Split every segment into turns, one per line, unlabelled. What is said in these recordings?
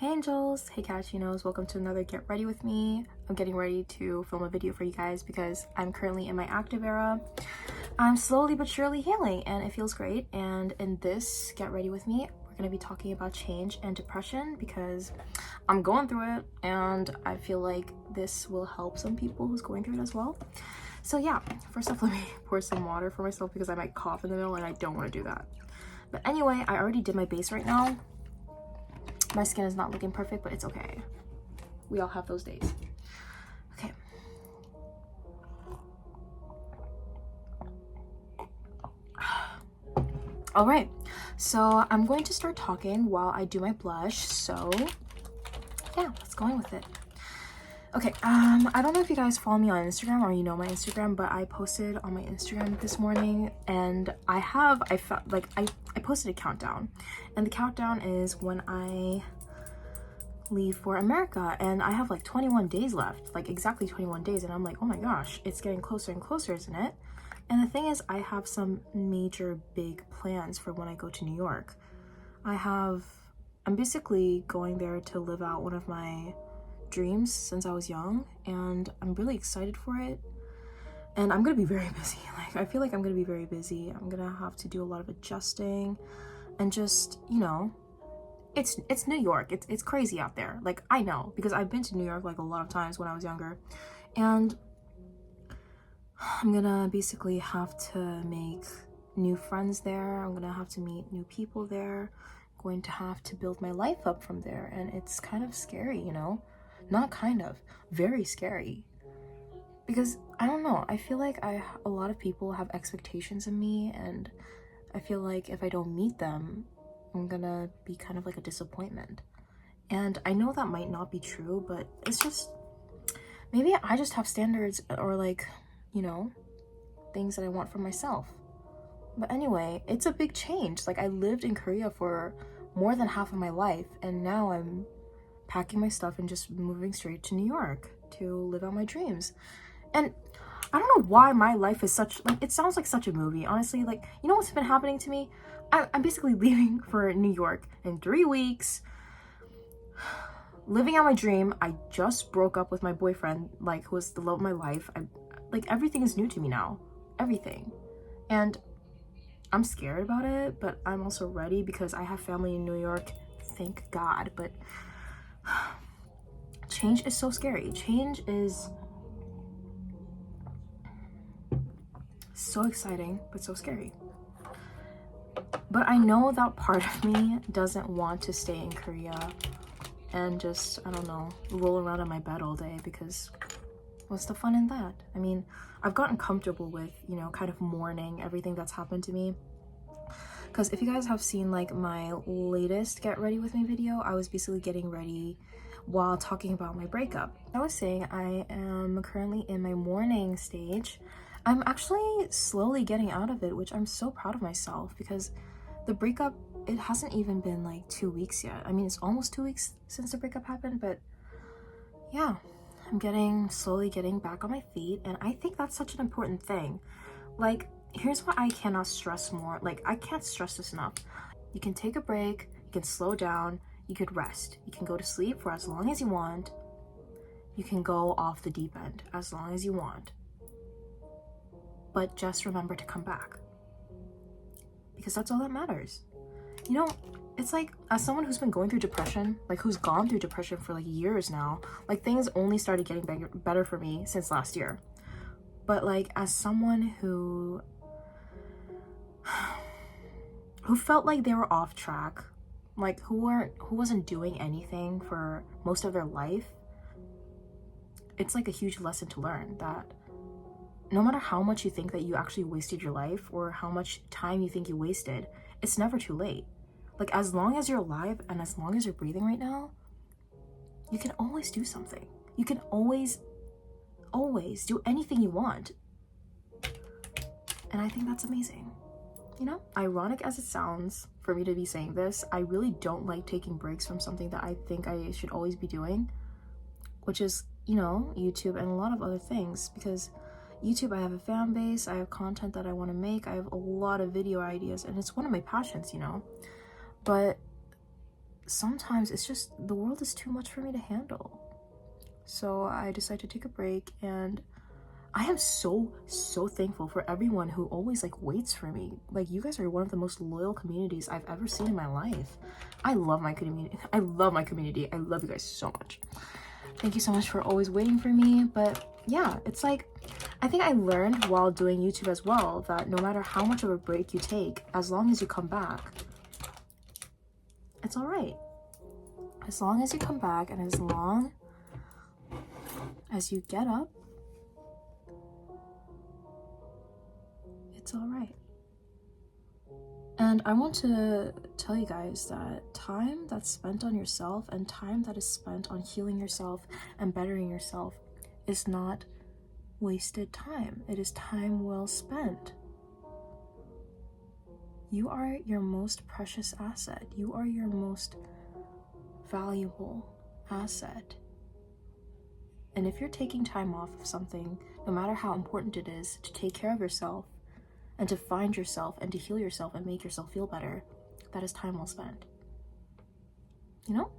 Hey angels, hey cappuccinos, welcome to another Get Ready With Me. I'm getting ready to film a video for you guys because I'm currently in my active era. I'm slowly but surely healing and it feels great. And in this Get Ready With Me, we're going to be talking about change and depression because I'm going through it and I feel like this will help some people who's going through it as well. So yeah, first off, let me pour some water for myself because I might cough in the middle and I don't want to do that. But anyway, I already did my base right now. My skin is not looking perfect, but it's okay. We all have those days. Okay. All right, so I'm going to start talking while I do my blush. So yeah, let's go in with it. Okay, I don't know if you guys follow me on Instagram or you know my Instagram, but I posted on my Instagram this morning and I posted a countdown, and the countdown is when I leave for America, and I have like 21 days left, like exactly 21 days, and I'm like, oh my gosh, it's getting closer and closer, isn't it? And the thing is, I have some major big plans for when I go to New York. I'm basically going there to live out one of my dreams since I was young, and I'm really excited for it. And I'm gonna be very busy. Like, I feel like I'm gonna be very busy. I'm gonna have to do a lot of adjusting and just, you know, it's New York. It's crazy out there. Like, I know because I've been to New York like a lot of times when I was younger, and I'm gonna basically have to make new friends there. I'm gonna have to meet new people there. I'm going to have to build my life up from there, and it's kind of scary, you know? Not kind of, very scary. Because I don't know, I feel like a lot of people have expectations of me, and I feel like if I don't meet them, I'm gonna be kind of like a disappointment. And I know that might not be true, but it's just, maybe I just have standards or like, you know, things that I want for myself. But anyway, it's a big change. Like, I lived in Korea for more than half of my life, and now I'm packing my stuff and just moving straight to New York to live out my dreams. And I don't know why my life is such, like, it sounds like such a movie, honestly. Like, you know what's been happening to me? I'm basically leaving for New York in 3 weeks, living out my dream. I just broke up with my boyfriend, like, who was the love of my life. Like, everything is new to me now, everything. And I'm scared about it, but I'm also ready because I have family in New York, thank God. But change is so scary. Change is so exciting, but so scary. But I know that part of me doesn't want to stay in Korea and just, I don't know, roll around in my bed all day, because what's the fun in that? I mean, I've gotten comfortable with, you know, kind of mourning everything that's happened to me. Because if you guys have seen like my latest Get Ready With Me video, I was basically getting ready while talking about my breakup. I was saying I am currently in my mourning stage. I'm actually slowly getting out of it, which I'm so proud of myself, because the breakup, it hasn't even been like 2 weeks yet. I mean, it's almost 2 weeks since the breakup happened, but yeah, I'm slowly getting back on my feet, and I think that's such an important thing. Like, here's what I cannot stress more. Like, I can't stress this enough. You can take a break, you can slow down, you could rest, you can go to sleep for as long as you want, you can go off the deep end as long as you want. But just remember to come back, because that's all that matters. You know, it's like, as someone who's been going through depression, like who's gone through depression for like years now, like things only started getting better for me since last year. But like, as someone who felt like they were off track, like who wasn't doing anything for most of their life, it's like a huge lesson to learn that no matter how much you think that you actually wasted your life or how much time you think you wasted, it's never too late. Like, as long as you're alive and as long as you're breathing right now, you can always do something. You can always do anything you want. And I think that's amazing. You know, ironic as it sounds for me to be saying this, I really don't like taking breaks from something that I think I should always be doing, which is, you know, YouTube and a lot of other things. Because YouTube, I have a fan base, I have content that I want to make, I have a lot of video ideas, and it's one of my passions, you know. But sometimes it's just the world is too much for me to handle. So I decided to take a break, and I am so thankful for everyone who always like waits for me. Like, you guys are one of the most loyal communities I've ever seen in my life. I love my community. I love my community. I love you guys so much. Thank you so much for always waiting for me. But yeah, it's like, I think I learned while doing YouTube as well that no matter how much of a break you take, as long as you come back, it's all right. As long as you come back, and as long as you get up, it's all right. And I want to tell you guys that time that's spent on yourself and time that is spent on healing yourself and bettering yourself is not wasted time. It is time well spent. You are your most precious asset. You are your most valuable asset. And if you're taking time off of something, no matter how important it is, to take care of yourself and to find yourself and to heal yourself and make yourself feel better, that is time well spent. You know?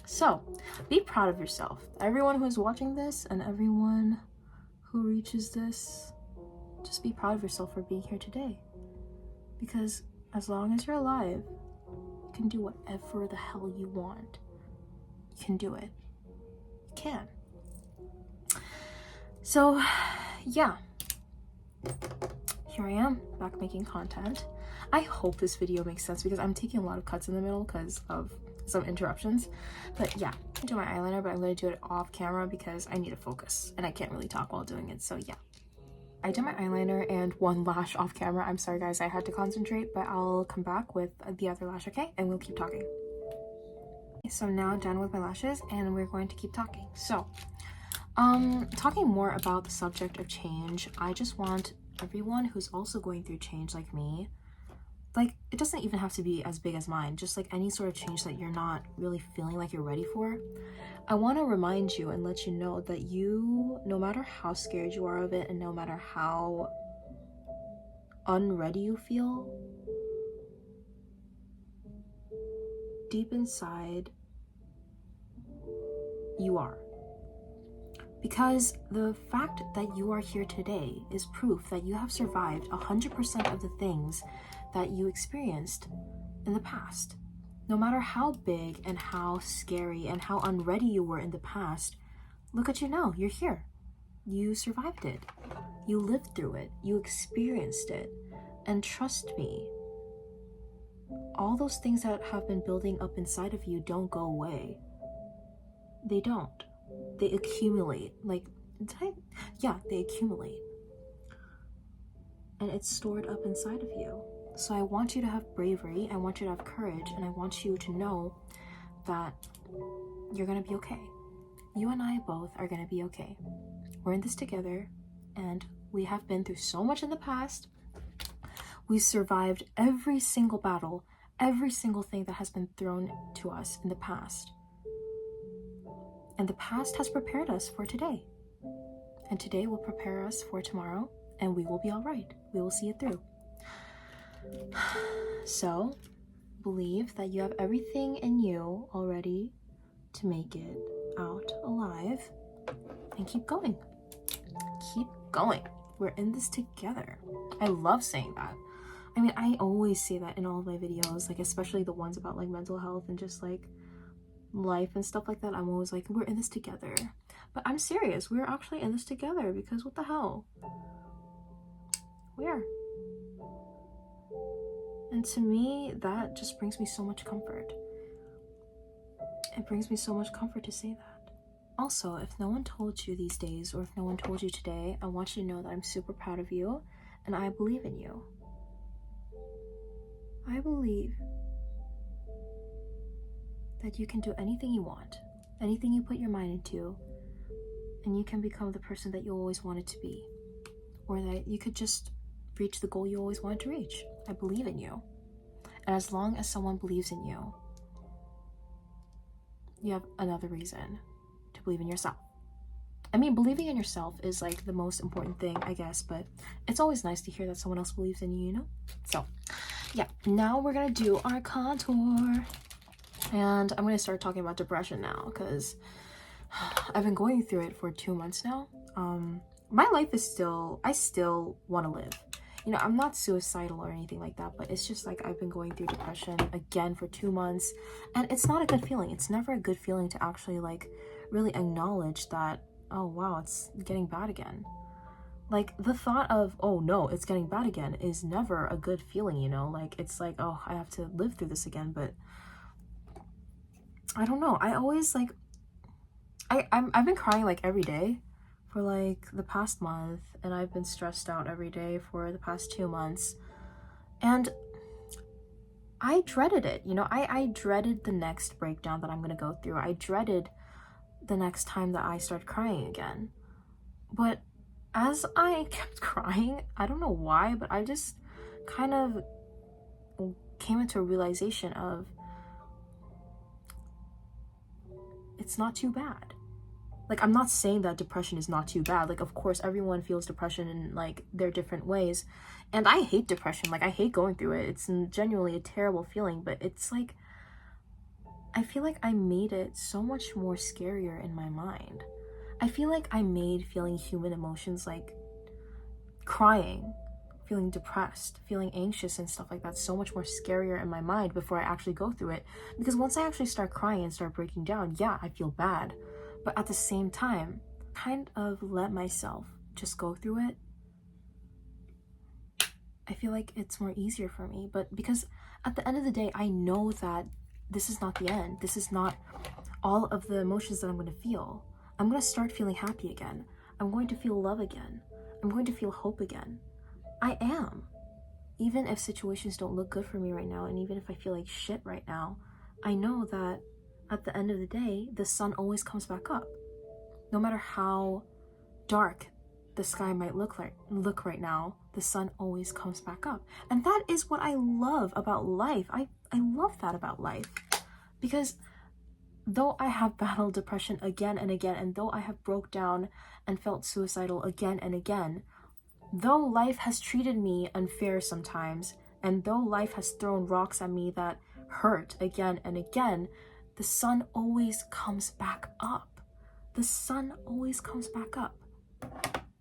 So, be proud of yourself. Everyone who is watching this and everyone who reaches this, just be proud of yourself for being here today. Because as long as you're alive, you can do whatever the hell you want. You can do it. You can. So, yeah. Here I am, back making content. I hope this video makes sense because I'm taking a lot of cuts in the middle because of some interruptions. But yeah, I do my eyeliner, but I'm going to do it off camera because I need to focus and I can't really talk while doing it. So yeah. I did my eyeliner and one lash off camera. I'm sorry guys, I had to concentrate, but I'll come back with the other lash, okay? And we'll keep talking. So I'm now done with my lashes and we're going to keep talking. So, talking more about the subject of change, I just want everyone who's also going through change like me, like, it doesn't even have to be as big as mine, just like any sort of change that you're not really feeling like you're ready for. I want to remind you and let you know that you, no matter how scared you are of it and no matter how unready you feel, deep inside, you are. Because the fact that you are here today is proof that you have survived 100% of the things that you experienced in the past. No matter how big and how scary and how unready you were in the past, look at you now, you're here. You survived it. You lived through it. You experienced it. And trust me, all those things that have been building up inside of you don't go away. They don't. They accumulate. Like, they accumulate. And it's stored up inside of you. So I want you to have bravery, I want you to have courage, and I want you to know that you're gonna be okay. You and I both are gonna be okay. We're in this together, and we have been through so much in the past. We've survived every single battle, every single thing that has been thrown to us in the past. And the past has prepared us for today. And today will prepare us for tomorrow, and we will be all right. We will see it through. So, believe that you have everything in you already to make it out alive, and keep going. Keep going. We're in this together. I love saying that. I mean, I always say that in all of my videos, like especially the ones about like mental health and just like life and stuff like that. I'm always like, we're in this together. But I'm serious, we're actually in this together because what the hell? We are. And to me, that just brings me so much comfort. It brings me so much comfort to say that. Also, if no one told you these days, or if no one told you today, I want you to know that I'm super proud of you, and I believe in you. I believe that you can do anything you want, anything you put your mind into, and you can become the person that you always wanted to be, or that you could just reach the goal you always wanted to reach. I believe in you. And as long as someone believes in you, you have another reason to believe in yourself. I mean, believing in yourself is like the most important thing, I guess, but it's always nice to hear that someone else believes in you, you know? So, yeah, now we're gonna do our contour. And I'm going to start talking about depression now because I've been going through it for 2 months now. My life is still, I still want to live. You know, I'm not suicidal or anything like that, but it's just like I've been going through depression again for 2 months, and it's not a good feeling. It's never a good feeling to actually like really acknowledge that, oh wow, it's getting bad again. Like the thought of, oh no, it's getting bad again is never a good feeling, you know? Like it's like, oh, I have to live through this again, but I don't know. I always like I've been crying like every day for like the past month, and I've been stressed out every day for the past 2 months. And I dreaded it, you know, I dreaded the next breakdown that I'm gonna go through. I dreaded the next time that I start crying again. But as I kept crying, I don't know why, but I just kind of came into a realization of it's not too bad. Like, I'm not saying that depression is not too bad. Like, of course, everyone feels depression in, like, their different ways. And I hate depression. Like, I hate going through it. It's genuinely a terrible feeling. But it's, like, I feel like I made it so much more scarier in my mind. I feel like I made feeling human emotions, like crying, feeling depressed, feeling anxious and stuff like that, so much more scarier in my mind before I actually go through it. Because once I actually start crying and start breaking down, yeah, I feel bad. But at the same time, kind of let myself just go through it. I feel like it's more easier for me. But because at the end of the day, I know that this is not the end. This is not all of the emotions that I'm going to feel. I'm going to start feeling happy again. I'm going to feel love again. I'm going to feel hope again. I am. Even if situations don't look good for me right now, and even if I feel like shit right now, I know that at the end of the day, the sun always comes back up. No matter how dark the sky might look right now, the sun always comes back up. And that is what I love about life. I love that about life. Because though I have battled depression again and again, and though I have broke down and felt suicidal again and again, though life has treated me unfair sometimes, and though life has thrown rocks at me that hurt again and again, the sun always comes back up. The sun always comes back up.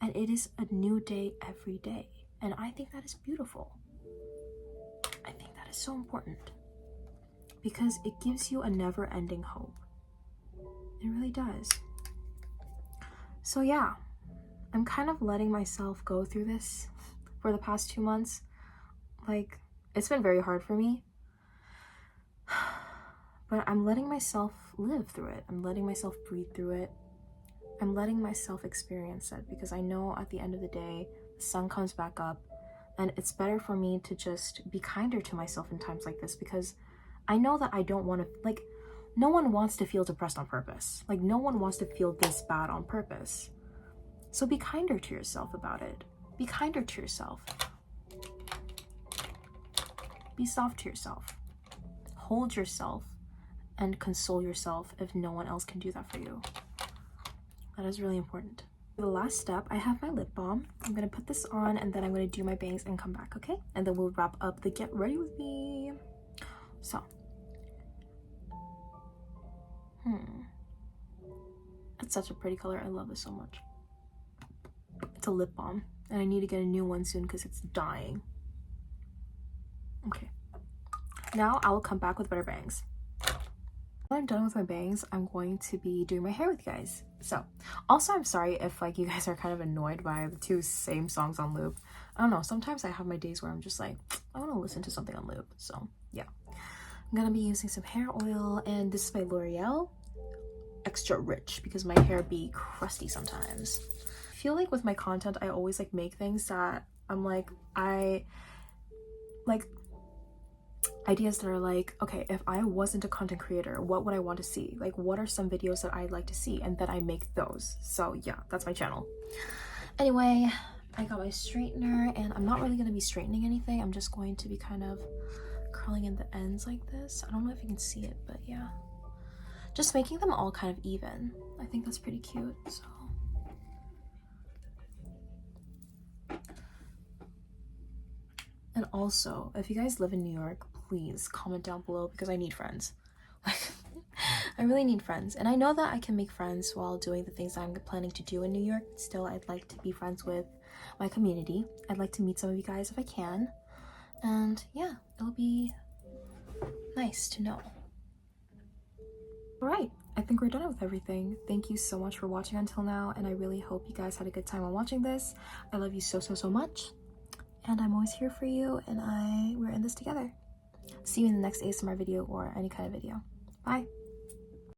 And it is a new day every day. And I think that is beautiful. I think that is so important. Because it gives you a never-ending hope. It really does. So yeah, I'm kind of letting myself go through this for the past 2 months. Like, it's been very hard for me. But I'm letting myself live through it. I'm letting myself breathe through it. I'm letting myself experience it because I know at the end of the day, the sun comes back up, and it's better for me to just be kinder to myself in times like this because I know that I don't want to, like, no one wants to feel depressed on purpose. Like, no one wants to feel this bad on purpose. So be kinder to yourself about it. Be kinder to yourself. Be soft to yourself. Hold yourself and console yourself if no one else can do that for you. That is really important. For the last step, I have my lip balm. I'm gonna put this on and then I'm gonna do my bangs and come back, okay? And then we'll wrap up the get ready with me. So. It's such a pretty color. I love this so much. It's a lip balm. And I need to get a new one soon because it's dying. Okay. Now I will come back with better bangs. When I'm done with my bangs, I'm going to be doing my hair with you guys. So, also I'm sorry if like you guys are kind of annoyed by the 2 same songs on loop. I don't know, sometimes I have my days where I'm just like, I want to listen to something on loop. So, yeah. I'm gonna be using some hair oil, and this is by L'Oreal. Extra rich, because my hair be crusty sometimes. I feel like with my content, I always like make things that I'm like, ideas that are like, okay, if I wasn't a content creator, what would I want to see? Like, what are some videos that I'd like to see? And then I make those. So yeah, that's my channel. Anyway, I got my straightener, and I'm not really going to be straightening anything. I'm just going to be kind of curling in the ends like this. I don't know if you can see it, but yeah. Just making them all kind of even. I think that's pretty cute, so. And also, if you guys live in New York, please comment down below because I need friends. Like, I really need friends, and I know that I can make friends while doing the things I'm planning to do in New York. Still, I'd like to be friends with my community. I'd like to meet some of you guys if I can, and yeah, it'll be nice to know. All right, I think we're done with everything. Thank you so much for watching until now, and I really hope you guys had a good time while watching this. I love you so much, and I'm always here for you, and we're in this together. See you in the next ASMR video or any kind of video. Bye.